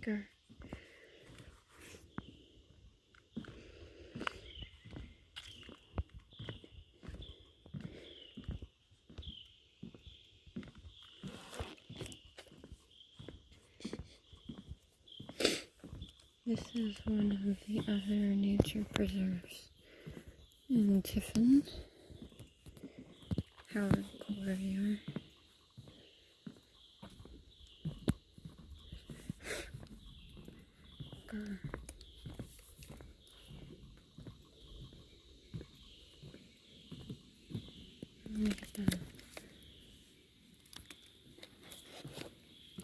Grr. This is one of the other nature preserves in Tiffin, Collier. Look at that.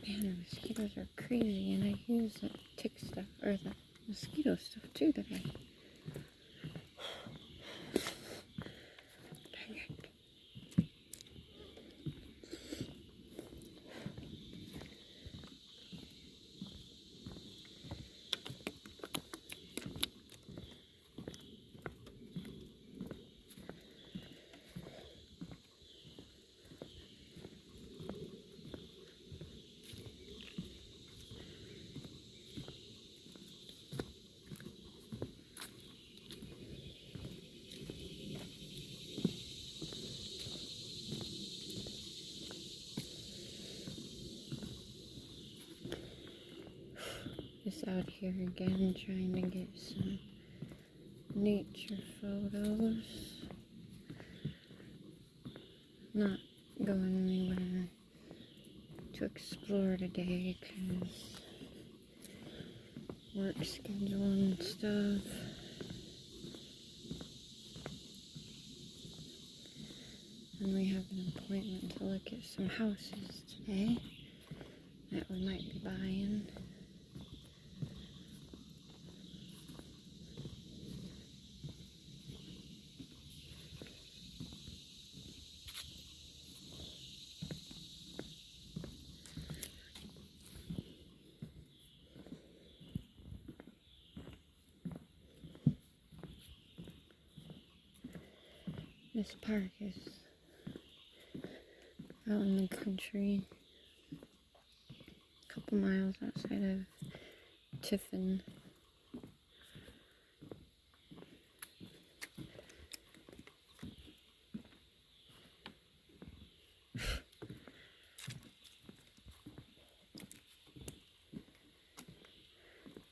Man, the mosquitoes are crazy, and I use the tick stuff, or the mosquito stuff too today. Dang it. Just out here again, trying to get some nature photos. Not going anywhere to explore today because work schedule and stuff. And we have an appointment to look at some houses today that we might be buying. This park is out in the country, a couple miles outside of Tiffin.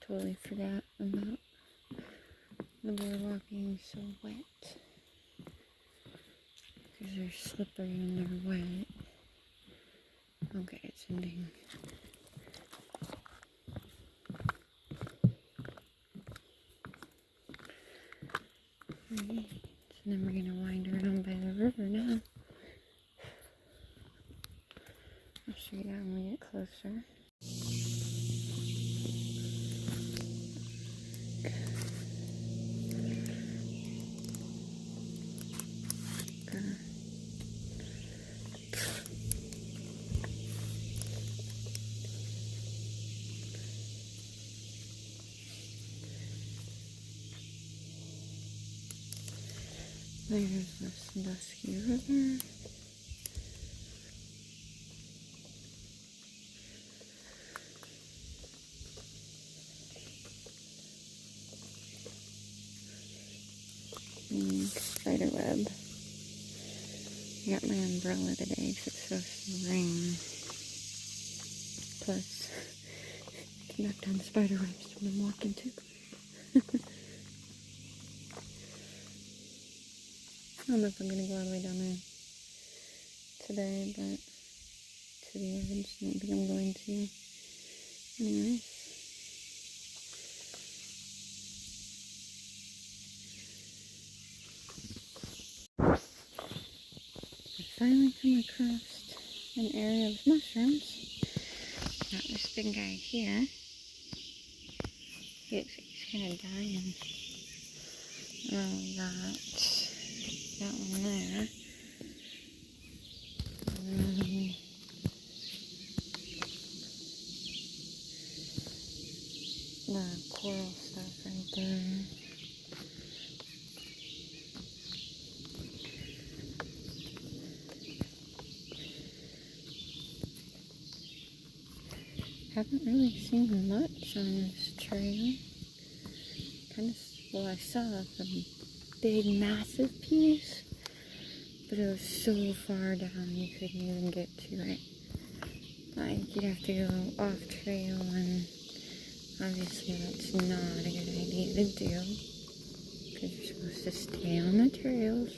Totally forgot about the boardwalk being so wet. Because they're slippery and they're wet. Okay, it's ending. Alright, so then we're gonna wind around by the river now. I'll show you that when we get closer. There's this dusky river. Spiderweb. I got my umbrella today because it's supposed to rain. Plus, I knocked down spiderwebs when I'm walking too. I don't know if I'm going to go all the way down there today, but to the edge, I don't think I'm going to. Anyways. I finally come across an area of mushrooms. Got this big guy here. He looks like he's kind of dying. That one there. And the coral stuff right there. haven't really seen much on this trail. Well, I saw a big, massive piece, but it was so far down you couldn't even get to it. Like, you'd have to go off trail, and obviously that's not a good idea to do, because you're supposed to stay on the trails.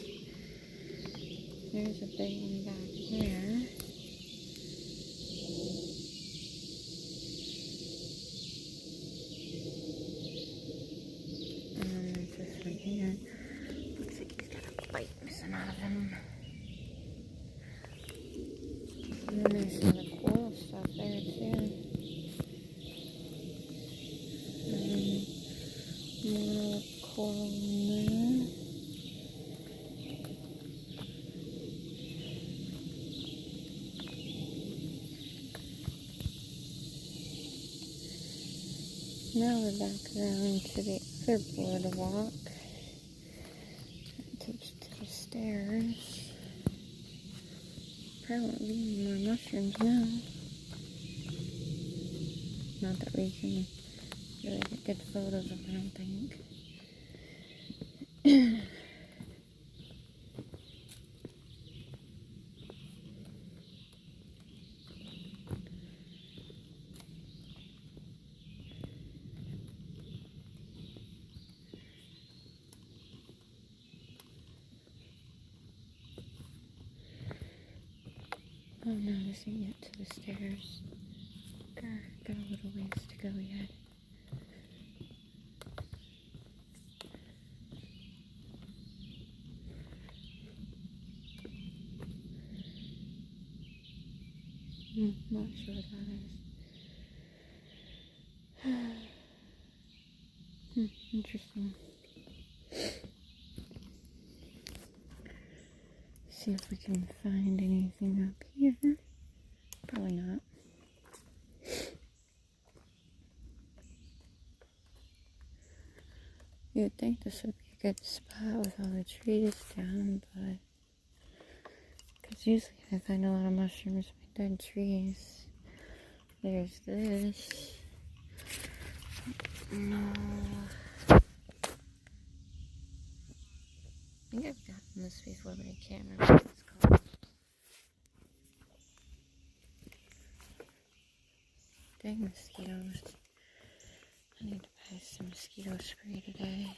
There's a big one back there. And then there's this one here. Looks like he's got a bite missing out of him. And then there's some of the coral stuff there too. More coral in there. Now we're back around to the other boardwalk. That takes you to the stairs. Probably won't be any more mushrooms now. Not that we can really get good photos of them, I don't think. Oh no, this ain't yet to the stairs. Got a little ways to go yet. Not sure what that is. Interesting. See if we can find anything up here. Probably not. You would think this would be a good spot with all the trees down, but because usually I find a lot of mushrooms by dead trees. There's this. No. I think I've gotten this before, but I can't remember what it's called. Dang mosquitoes. I need to buy some mosquito spray today.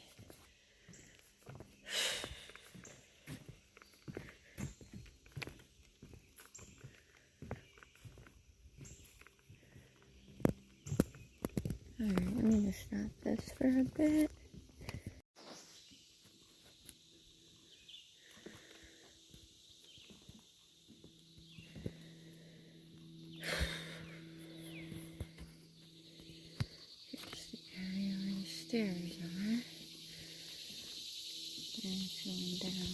Alright, I'm gonna stop this for a bit. Here's the area where the stairs are. And it's going down.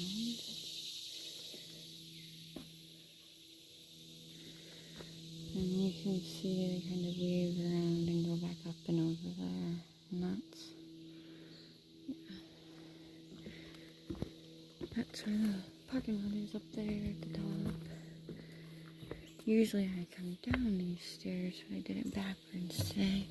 And you can see they kind of weave around and go back up and over there. And that's where the parking lot is, up there at the top. Usually I come down these stairs, but I did it backwards today.